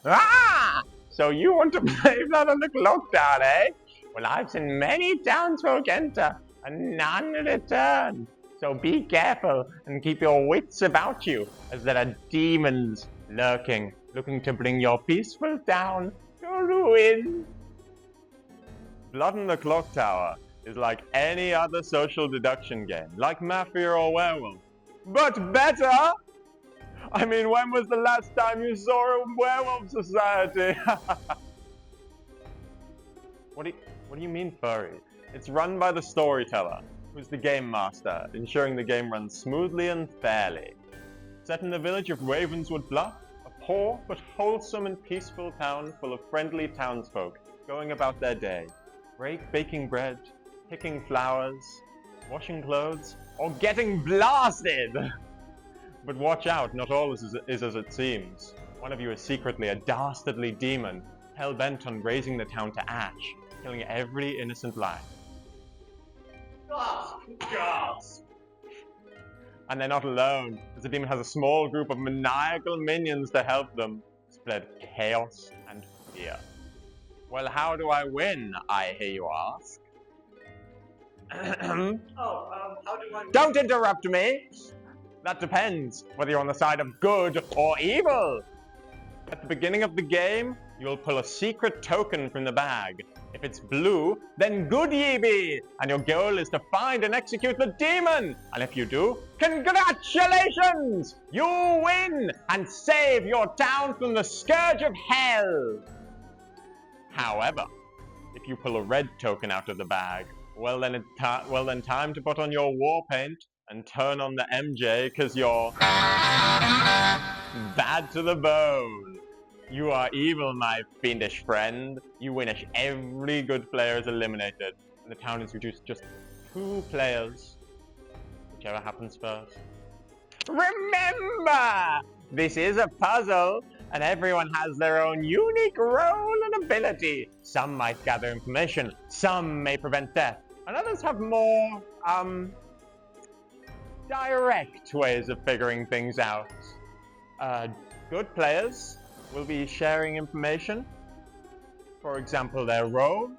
Ah! So you want to play that on the Clocktower, eh? Well, I've seen many townsfolk enter and none return. So be careful and keep your wits about you, as there are demons lurking, looking to bring your peaceful town to ruin. Blood in the Clocktower is like any other social deduction game, like Mafia or Werewolf, but better! I mean, when was the last time you saw a werewolf society? What do you mean furry? It's run by the storyteller, who's the game master, ensuring the game runs smoothly and fairly. Set in the village of Ravenswood Bluff, a poor but wholesome and peaceful town full of friendly townsfolk going about their day, baking bread, picking flowers, washing clothes, or getting blasted! But watch out, not all is as it seems. One of you is secretly a dastardly demon, hell-bent on raising the town to ash, killing every innocent life. Gasp! And they're not alone, as the demon has a small group of maniacal minions to help them spread chaos and fear. Well, how do I win, I hear you ask? How do I... Don't interrupt me! That depends whether you're on the side of good or evil. At the beginning of the game, you'll pull a secret token from the bag. If it's blue, then good ye be, and your goal is to find and execute the demon. And if you do, congratulations! You win and save your town from the scourge of hell. However, if you pull a red token out of the bag, well then time to put on your war paint and turn on the MJ, because you're bad to the bone. You are evil, my fiendish friend. You win every good player is eliminated, and the town is reduced to just 2 players, whichever happens first. Remember, this is a puzzle, and everyone has their own unique role and ability. Some might gather information, some may prevent death, and others have more, direct ways of figuring things out. Good players will be sharing information, for example their role,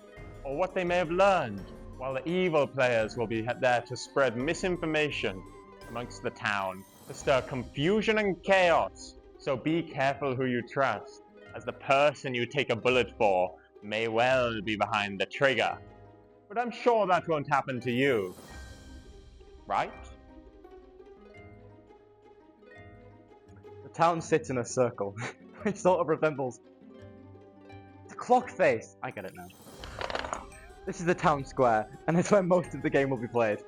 or what they may have learned, while the evil players will be there to spread misinformation amongst the town, to stir confusion and chaos. So be careful who you trust, as the person you take a bullet for may well be behind the trigger. But I'm sure that won't happen to you, right? The town sits in a circle, which sort of resembles the clock face. I get it now. This is the town square, and it's where most of the game will be played.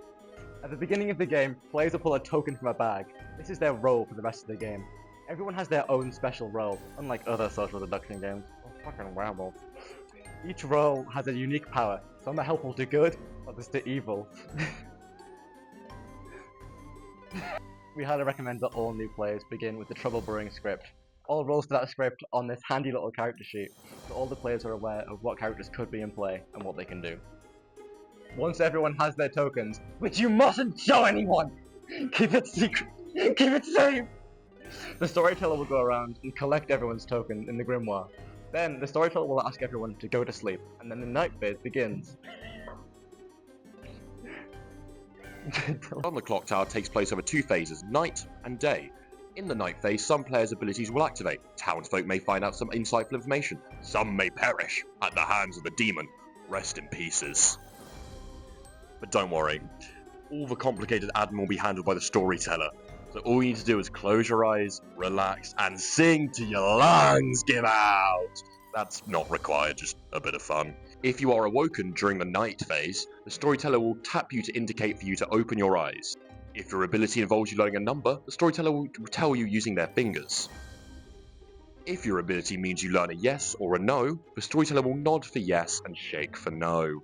At the beginning of the game, players will pull a token from a bag. This is their role for the rest of the game. Everyone has their own special role, unlike other social deduction games. Oh, fucking werewolf. Each role has a unique power. Some are helpful to good, others to evil. We highly recommend that all new players begin with the Trouble Brewing script. All roles to that script on this handy little character sheet, so all the players are aware of what characters could be in play and what they can do. Once everyone has their tokens, which you mustn't show anyone! Keep it secret! Keep it safe! The storyteller will go around and collect everyone's token in the grimoire. Then, the storyteller will ask everyone to go to sleep, and then the night phase begins. On the Clocktower takes place over 2 phases, night and day. In the night phase, some players' abilities will activate. Townsfolk may find out some insightful information. Some may perish at the hands of the demon. Rest in pieces. But don't worry, all the complicated admin will be handled by the storyteller. So all you need to do is close your eyes, relax, and sing till your lungs give out. That's not required, just a bit of fun. If you are awoken during the night phase, the storyteller will tap you to indicate for you to open your eyes. If your ability involves you learning a number, the storyteller will tell you using their fingers. If your ability means you learn a yes or a no, the storyteller will nod for yes and shake for no.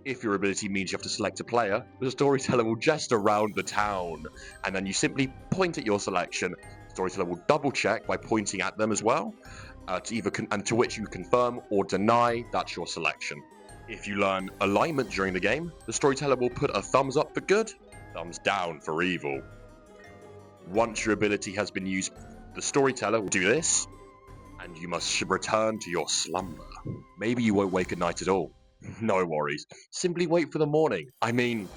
If your ability means you have to select a player, the storyteller will gesture around the town, and then you simply point at your selection. The storyteller will double check by pointing at them as well, to which you confirm or deny that's your selection. If you learn alignment during the game, the storyteller will put a thumbs up for good, thumbs down for evil. Once your ability has been used, the storyteller will do this, and you must return to your slumber. Maybe you won't wake at night at all. No worries. Simply wait for the morning. I mean,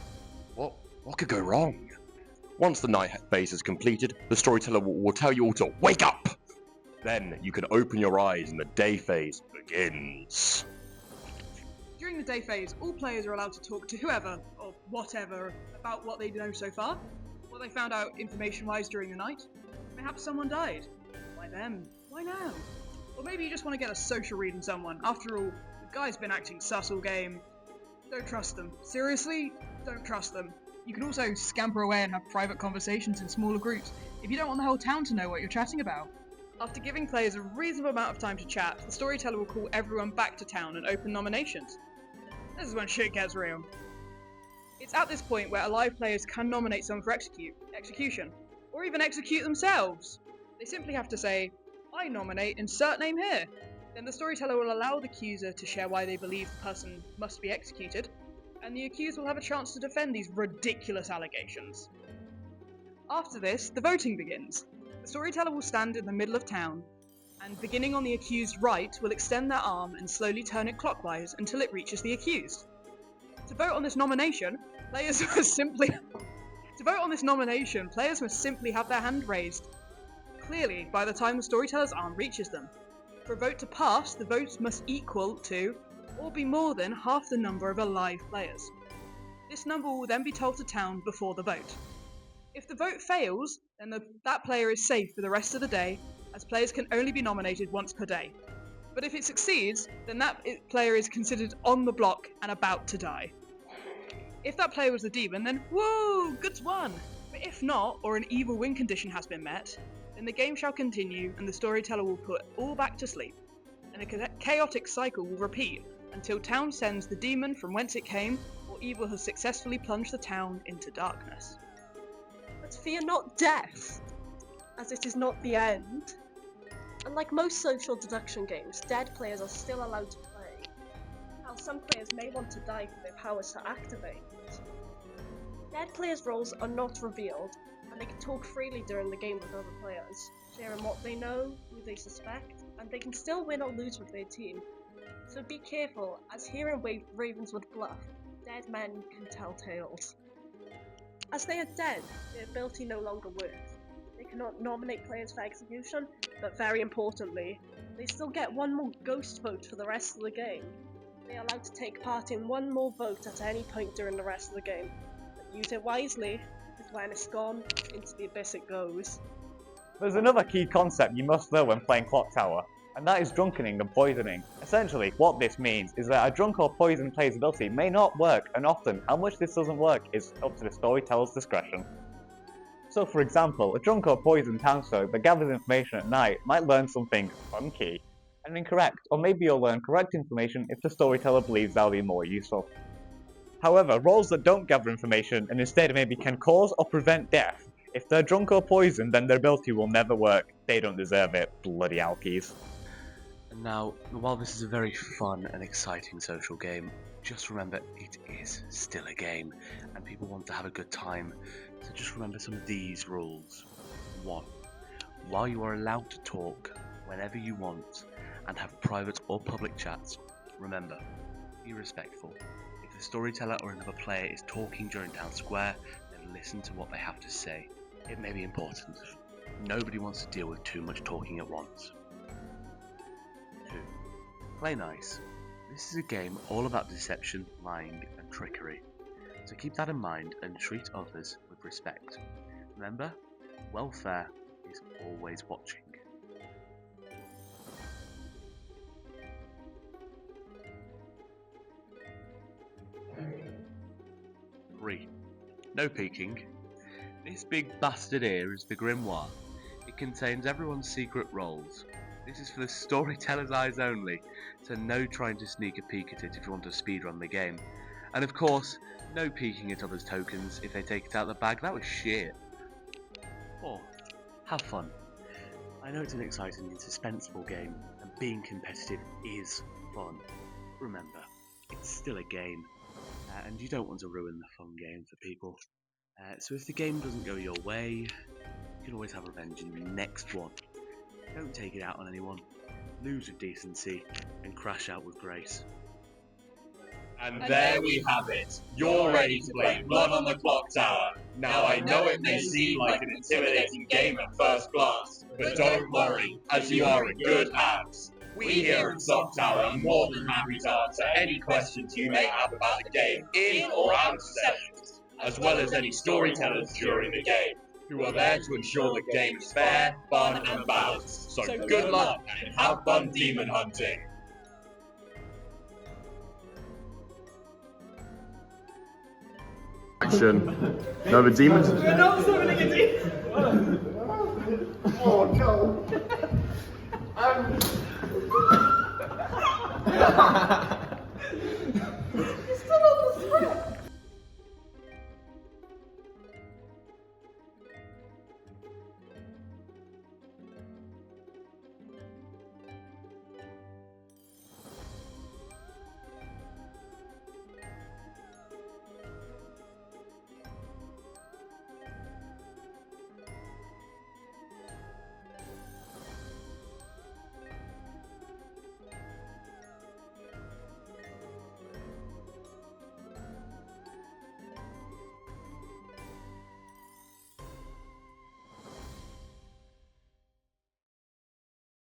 what could go wrong? Once the night phase is completed, the storyteller will tell you all to wake up! Then you can open your eyes and the day phase begins. During the day phase, all players are allowed to talk to whoever, or whatever, about what they know so far, what they found out information-wise during the night. Perhaps someone died. Why them? Why now? Or maybe you just want to get a social read on someone. After all, the guy's been acting sus all game. Don't trust them. Seriously? Don't trust them. You can also scamper away and have private conversations in smaller groups if you don't want the whole town to know what you're chatting about. After giving players a reasonable amount of time to chat, the storyteller will call everyone back to town and open nominations. This is when shit gets real. It's at this point where alive players can nominate someone for execution, or even execute themselves. They simply have to say, I nominate insert name here. Then the storyteller will allow the accuser to share why they believe the person must be executed, and the accused will have a chance to defend these ridiculous allegations. After this, the voting begins. The storyteller will stand in the middle of town, and beginning on the accused's right, will extend their arm and slowly turn it clockwise until it reaches the accused. To vote on this nomination, players must simply have their hand raised clearly by the time the storyteller's arm reaches them. For a vote to pass, the vote must equal to, or be more than, half the number of alive players. This number will then be told to town before the vote. If the vote fails, then that player is safe for the rest of the day, as players can only be nominated once per day. But if it succeeds, then that player is considered on the block and about to die. If that player was the demon, then woo, goods won! But if not, or an evil win condition has been met, then the game shall continue and the storyteller will put all back to sleep, and a chaotic cycle will repeat until town sends the demon from whence it came, or evil has successfully plunged the town into darkness. But fear not death, as it is not the end. Unlike most social deduction games, dead players are still allowed to play, while some players may want to die for their powers to activate. Dead players' roles are not revealed, and they can talk freely during the game with other players, sharing what they know, who they suspect, and they can still win or lose with their team. So be careful, as here in Ravenswood Bluff, dead men can tell tales. As they are dead, their ability no longer works. They cannot nominate players for execution, but very importantly, they still get one more ghost vote for the rest of the game. They are allowed to take part in one more vote at any point during the rest of the game, but use it wisely, because when it's gone, into the abyss it goes. There's another key concept you must know when playing Clocktower, and that is drunkening and poisoning. Essentially, what this means is that a drunk or poisoned player's ability may not work, and often, how much this doesn't work is up to the storyteller's discretion. So for example, a drunk or poisoned townsfolk that gathers information at night might learn something funky and incorrect, or maybe you'll learn correct information if the storyteller believes that'll be more useful. However, roles that don't gather information and instead maybe can cause or prevent death, if they're drunk or poisoned, then their ability will never work. They don't deserve it, bloody alkies. Now, while this is a very fun and exciting social game, just remember it is still a game, and people want to have a good time, so just remember some of these rules. 1. While you are allowed to talk whenever you want, and have private or public chats, remember, be respectful. If the storyteller or another player is talking during town square, then listen to what they have to say. It may be important. Nobody wants to deal with too much talking at once. 2. Play nice. This is a game all about deception, lying, and trickery. So keep that in mind and treat others with respect. Remember, welfare is always watching. 3. No peeking. This big bastard here is the grimoire. It contains everyone's secret roles. This is for the storyteller's eyes only, so no trying to sneak a peek at it if you want to speedrun the game. And of course, no peeking at others' tokens if they take it out of the bag. That was shit. 4. Have fun. I know it's an exciting and suspenseful game, and being competitive is fun. Remember, it's still a game, and you don't want to ruin the fun game for people. So if the game doesn't go your way, you can always have revenge in the next one. Don't take it out on anyone. Lose with decency and crash out with grace. And there we have it. You're ready to play Blood on the Clocktower. Now I know it may seem like an intimidating game at first glance, but don't worry, as you are in good hands. We here at Soctower are more than happy to answer any questions you may have about the game, in or out of sessions, as well as any storytellers during the game, who are there to ensure the game is fair, fun, and balanced. So good luck and have fun demon hunting. Action. No, the demons. We're not summoning a demon! Oh no!